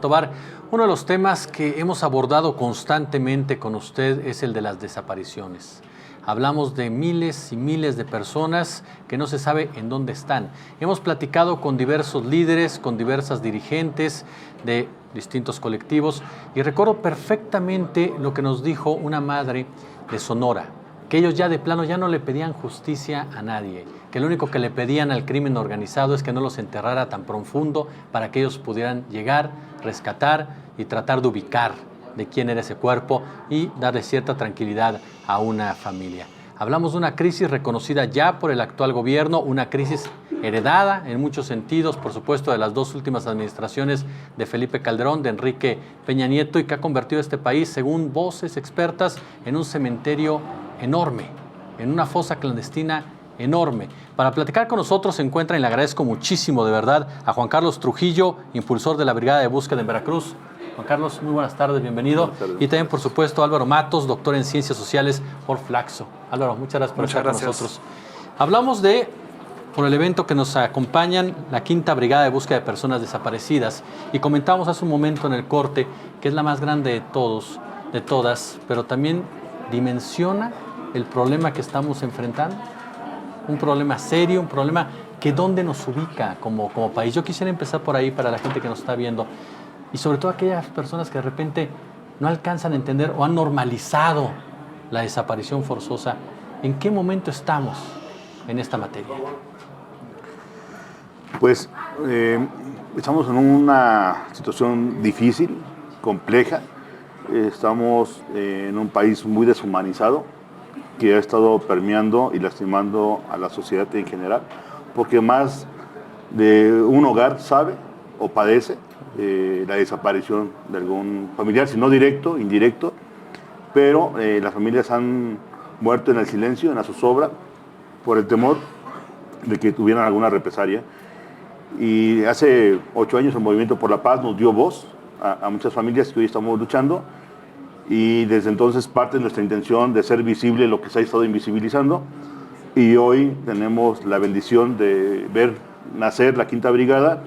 Tobar, uno de los temas que hemos abordado constantemente con usted es el de las desapariciones. Hablamos de miles y miles de personas que no se sabe en dónde están. Hemos platicado con diversos líderes, con diversas dirigentes de distintos colectivos y recuerdo perfectamente lo que nos dijo una madre de Sonora, que ellos ya de plano ya no le pedían justicia a nadie, que lo único que le pedían al crimen organizado es que no los enterrara tan profundo para que ellos pudieran llegar, rescatar y tratar de ubicar de quién era ese cuerpo y darle cierta tranquilidad a una familia. Hablamos de una crisis reconocida ya por el actual gobierno, una crisis heredada en muchos sentidos, por supuesto, de las dos últimas administraciones de Felipe Calderón, de Enrique Peña Nieto, y que ha convertido a este país, según voces expertas, en un cementerio enorme, en una fosa clandestina enorme. Para platicar con nosotros se encuentra, y le agradezco muchísimo de verdad, a Juan Carlos Trujillo, impulsor de la Brigada de Búsqueda en Veracruz. Juan Carlos, muy buenas tardes, bienvenido. Buenas tardes. Y también, por supuesto, Álvaro Matos, doctor en Ciencias Sociales por Flaxo. Álvaro, muchas gracias por estar con nosotros. Hablamos por el evento que nos acompañan, la Quinta Brigada de Búsqueda de Personas Desaparecidas, y comentábamos hace un momento en el corte que es la más grande de todos, de todas, pero también dimensiona el problema que estamos enfrentando, un problema serio, un problema que dónde nos ubica como país. Yo quisiera empezar por ahí para la gente que nos está viendo y sobre todo aquellas personas que de repente no alcanzan a entender o han normalizado la desaparición forzosa. ¿En qué momento estamos en esta materia? Pues estamos en una situación difícil, compleja. Estamos en un país muy deshumanizado que ha estado permeando y lastimando a la sociedad en general, porque más de un hogar sabe o padece la desaparición de algún familiar, si no directo, indirecto, pero las familias han muerto en el silencio, en la zozobra, por el temor de que tuvieran alguna represalia. Y hace 8 años el Movimiento por la Paz nos dio voz a muchas familias que hoy estamos luchando, y desde entonces parte de nuestra intención de ser visible lo que se ha estado invisibilizando, y hoy tenemos la bendición de ver nacer la Quinta Brigada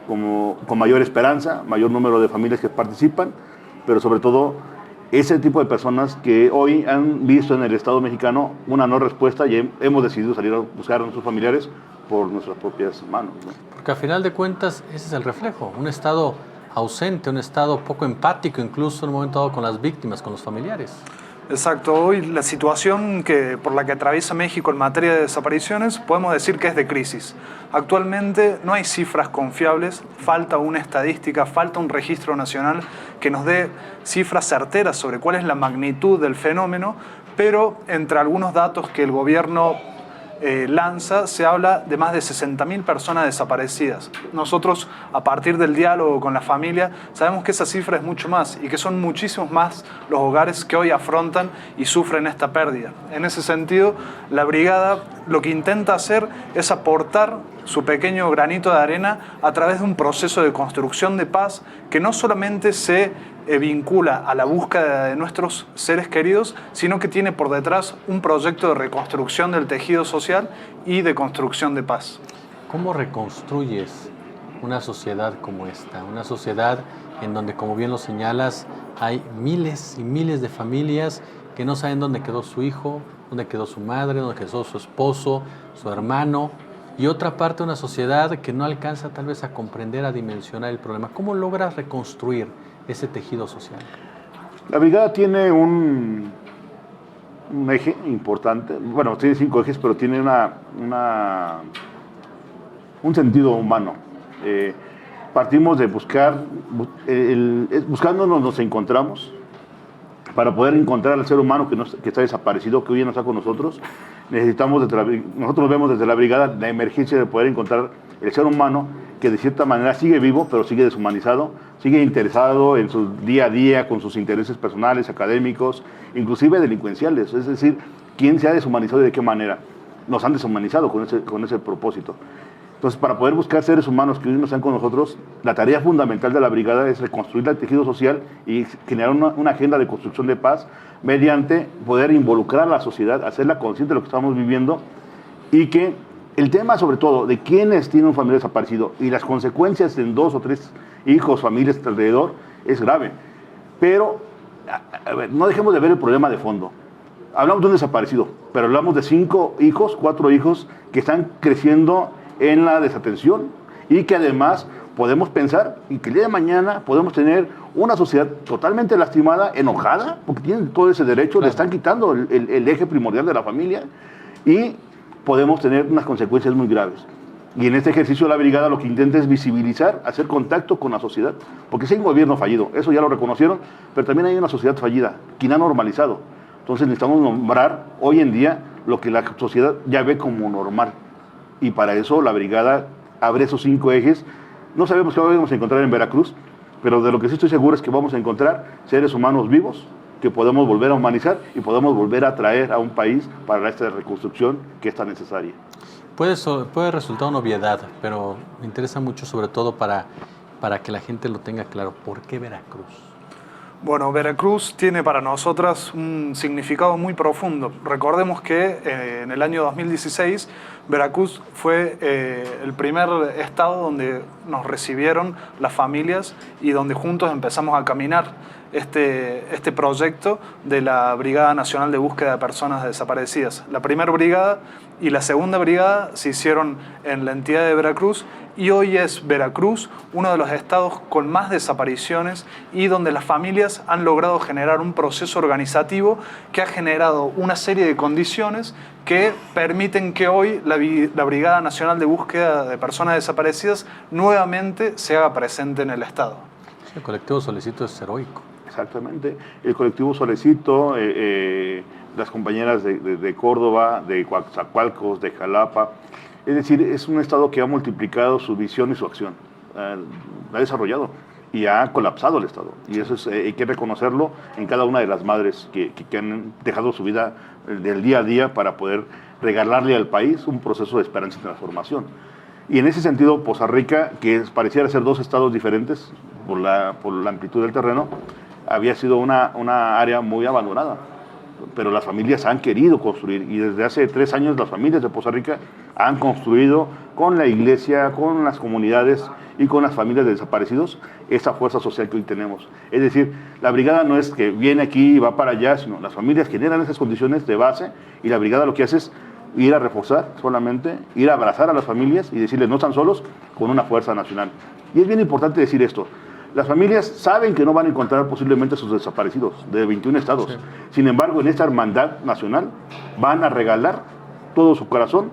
con mayor esperanza, mayor número de familias que participan, pero sobre todo ese tipo de personas que hoy han visto en el Estado mexicano una no respuesta y hemos decidido salir a buscar a nuestros familiares por nuestras propias manos, ¿no? Porque a final de cuentas ese es el reflejo, un Estado ausente, un Estado poco empático incluso en un momento dado con las víctimas, con los familiares. Exacto, hoy la situación por la que atraviesa México en materia de desapariciones podemos decir que es de crisis. Actualmente no hay cifras confiables, falta una estadística, falta un registro nacional que nos dé cifras certeras sobre cuál es la magnitud del fenómeno, pero entre algunos datos que el gobierno lanza, se habla de más de 60.000 personas desaparecidas. Nosotros, a partir del diálogo con la familia, sabemos que esa cifra es mucho más y que son muchísimos más los hogares que hoy afrontan y sufren esta pérdida. En ese sentido, la brigada lo que intenta hacer es aportar su pequeño granito de arena a través de un proceso de construcción de paz que no solamente se vincula a la búsqueda de nuestros seres queridos, sino que tiene por detrás un proyecto de reconstrucción del tejido social y de construcción de paz. ¿Cómo reconstruyes una sociedad como esta? Una sociedad en donde, como bien lo señalas, hay miles y miles de familias que no saben dónde quedó su hijo, dónde quedó su madre, dónde quedó su esposo, su hermano, y otra parte de una sociedad que no alcanza tal vez a comprender, a dimensionar el problema. ¿Cómo logras reconstruir ese tejido social? La brigada tiene un eje importante, bueno, tiene 5 ejes, pero tiene un sentido humano. Partimos de buscándonos nos encontramos. Para poder encontrar al ser humano que está desaparecido, que hoy no está con nosotros, nosotros vemos desde la brigada la emergencia de poder encontrar el ser humano que de cierta manera sigue vivo, pero sigue deshumanizado, sigue interesado en su día a día, con sus intereses personales, académicos, inclusive delincuenciales. Es decir, ¿quién se ha deshumanizado y de qué manera? Nos han deshumanizado con ese propósito. Entonces, para poder buscar seres humanos que hoy no están con nosotros, la tarea fundamental de la brigada es reconstruir el tejido social y generar una agenda de construcción de paz mediante poder involucrar a la sociedad, hacerla consciente de lo que estamos viviendo, y que el tema sobre todo de quiénes tienen un familiar desaparecido y las consecuencias en 2 o 3 hijos, familias alrededor, es grave. Pero a ver, no dejemos de ver el problema de fondo. Hablamos de un desaparecido, pero hablamos de 4 hijos que están creciendo en la desatención y que además podemos pensar y que el día de mañana podemos tener una sociedad totalmente lastimada, enojada, porque tienen todo ese derecho, claro. Le están quitando el eje primordial de la familia y podemos tener unas consecuencias muy graves. Y en este ejercicio la brigada lo que intenta es visibilizar, hacer contacto con la sociedad, porque sí hay un gobierno fallido, eso ya lo reconocieron, pero también hay una sociedad fallida, quien ha normalizado. Entonces necesitamos nombrar hoy en día lo que la sociedad ya ve como normal. Y para eso la brigada abre esos 5 ejes. No sabemos qué vamos a encontrar en Veracruz, pero de lo que sí estoy seguro es que vamos a encontrar seres humanos vivos, que podemos volver a humanizar y podemos volver a traer a un país para esta reconstrucción que es tan necesaria. Puede resultar una obviedad, pero me interesa mucho sobre todo para que la gente lo tenga claro. ¿Por qué Veracruz? Bueno, Veracruz tiene para nosotras un significado muy profundo. Recordemos que en el año 2016 Veracruz fue el primer estado donde nos recibieron las familias y donde juntos empezamos a caminar este proyecto de la Brigada Nacional de Búsqueda de Personas Desaparecidas. La primera brigada y la segunda brigada se hicieron en la entidad de Veracruz y hoy es Veracruz uno de los estados con más desapariciones y donde las familias han logrado generar un proceso organizativo que ha generado una serie de condiciones que permiten que hoy la Brigada Nacional de Búsqueda de Personas Desaparecidas nuevamente se haga presente en el estado. Sí, el colectivo Solecito es heroico. Exactamente. El colectivo Solecito, las compañeras de Córdoba, de Coatzacoalcos, de Jalapa. Es decir, es un estado que ha multiplicado su visión y su acción. Ha desarrollado y ha colapsado el estado. Y eso hay que reconocerlo en cada una de las madres que han dejado su vida del día a día para poder regalarle al país un proceso de esperanza y transformación. Y en ese sentido, Poza Rica, que pareciera ser 2 estados diferentes por la amplitud del terreno, había sido una área muy abandonada, pero las familias han querido construir y desde hace 3 años las familias de Poza Rica han construido con la iglesia, con las comunidades y con las familias de desaparecidos esa fuerza social que hoy tenemos. Es decir, la brigada no es que viene aquí y va para allá, sino las familias generan esas condiciones de base y la brigada lo que hace es ir a reforzar solamente, ir a abrazar a las familias y decirles no están solos con una fuerza nacional. Y es bien importante decir esto. Las familias saben que no van a encontrar posiblemente a sus desaparecidos de 21 estados. Sí. Sin embargo, en esta hermandad nacional van a regalar todo su corazón,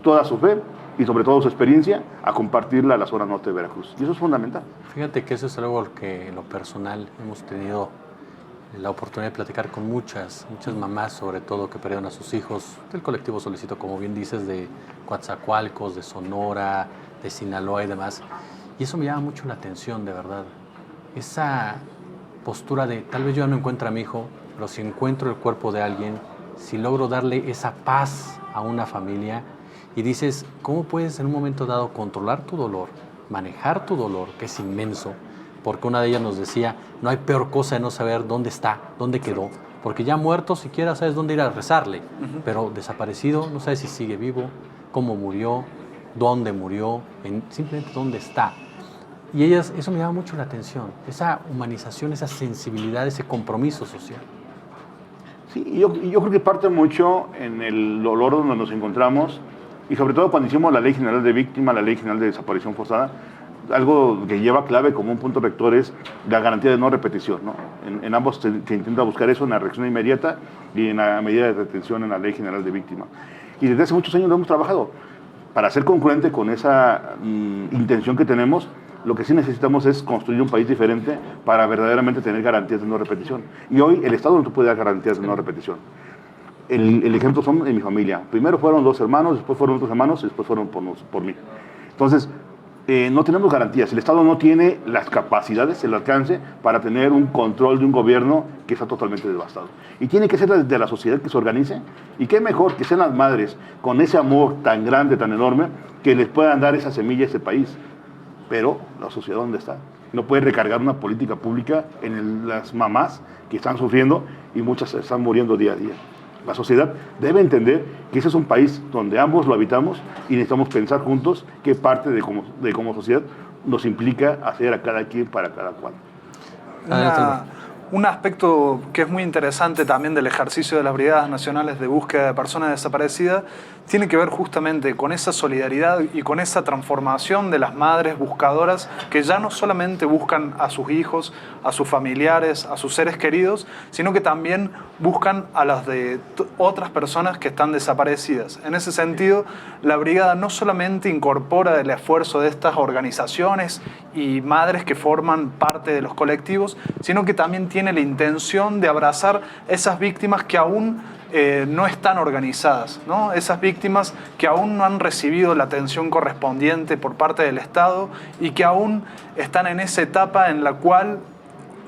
toda su fe y sobre todo su experiencia a compartirla a la zona norte de Veracruz. Y eso es fundamental. Fíjate que eso es algo que en lo personal hemos tenido la oportunidad de platicar con muchas mamás, sobre todo, que perdieron a sus hijos del colectivo Solecito, como bien dices, de Coatzacoalcos, de Sonora, de Sinaloa y demás. Y eso me llama mucho la atención, de verdad. Esa postura de, tal vez yo ya no encuentro a mi hijo, pero si encuentro el cuerpo de alguien, si logro darle esa paz a una familia, y dices, ¿cómo puedes en un momento dado controlar tu dolor, manejar tu dolor, que es inmenso? Porque una de ellas nos decía, no hay peor cosa de no saber dónde está, dónde quedó, porque ya muerto siquiera sabes dónde ir a rezarle, pero desaparecido no sabes si sigue vivo, cómo murió, dónde murió, simplemente dónde está. Y ellas, eso me llama mucho la atención, esa humanización, esa sensibilidad, ese compromiso social. Sí, yo creo que parte mucho en el dolor donde nos encontramos y sobre todo cuando hicimos la Ley General de Víctima, la Ley General de Desaparición Forzada, algo que lleva clave como un punto rector es la garantía de no repetición, ¿no? En ambos se intenta buscar eso, en la reacción inmediata y en la medida de retención en la Ley General de Víctima. Y desde hace muchos años lo hemos trabajado. Para ser congruente con esa intención que tenemos, lo que sí necesitamos es construir un país diferente para verdaderamente tener garantías de no repetición. Y hoy el Estado no te puede dar garantías de no repetición. El ejemplo son en mi familia. Primero fueron 2 hermanos, después fueron otros hermanos y después fueron por mí. Entonces, no tenemos garantías. El Estado no tiene las capacidades, el alcance para tener un control de un gobierno que está totalmente devastado. Y tiene que ser desde la sociedad que se organice. Y qué mejor que sean las madres con ese amor tan grande, tan enorme, que les puedan dar esa semilla a ese país. Pero la sociedad, ¿dónde está? No puede recargar una política pública en las mamás que están sufriendo y muchas están muriendo día a día. La sociedad debe entender que ese es un país donde ambos lo habitamos y necesitamos pensar juntos qué parte de como sociedad nos implica hacer a cada quien para cada cual. Un aspecto que es muy interesante también del ejercicio de las Brigadas Nacionales de Búsqueda de Personas Desaparecidas tiene que ver justamente con esa solidaridad y con esa transformación de las madres buscadoras que ya no solamente buscan a sus hijos, a sus familiares, a sus seres queridos, sino que también buscan a las de otras personas que están desaparecidas. En ese sentido, la brigada no solamente incorpora el esfuerzo de estas organizaciones y madres que forman parte de los colectivos, sino que también tiene la intención de abrazar esas víctimas que aún no están organizadas, ¿no? Esas víctimas que aún no han recibido la atención correspondiente por parte del Estado y que aún están en esa etapa en la cual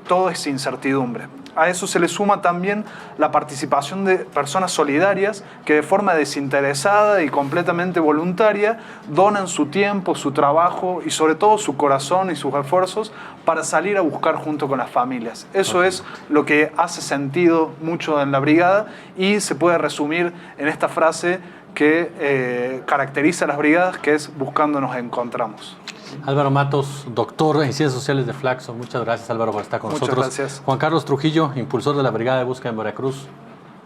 todo es incertidumbre. A eso se le suma también la participación de personas solidarias que de forma desinteresada y completamente voluntaria donan su tiempo, su trabajo y sobre todo su corazón y sus esfuerzos para salir a buscar junto con las familias. Eso es lo que hace sentido mucho en la brigada y se puede resumir en esta frase que caracteriza a las brigadas, que es buscando nos encontramos. Álvaro Matos, doctor en Ciencias Sociales de Flaxo. Muchas gracias, Álvaro, por estar con nosotros. Muchas gracias. Juan Carlos Trujillo, impulsor de la Brigada de Búsqueda en Veracruz.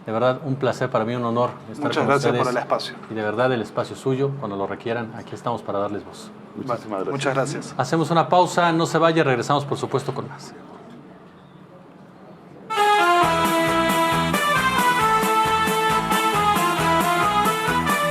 De verdad, un placer para mí, un honor estar Muchas con gracias ustedes. por el espacio. Y de verdad, el espacio es suyo. Cuando lo requieran, aquí estamos para darles voz. Muchísimas gracias. Muchas gracias. Hacemos una pausa, no se vaya, regresamos por supuesto con más.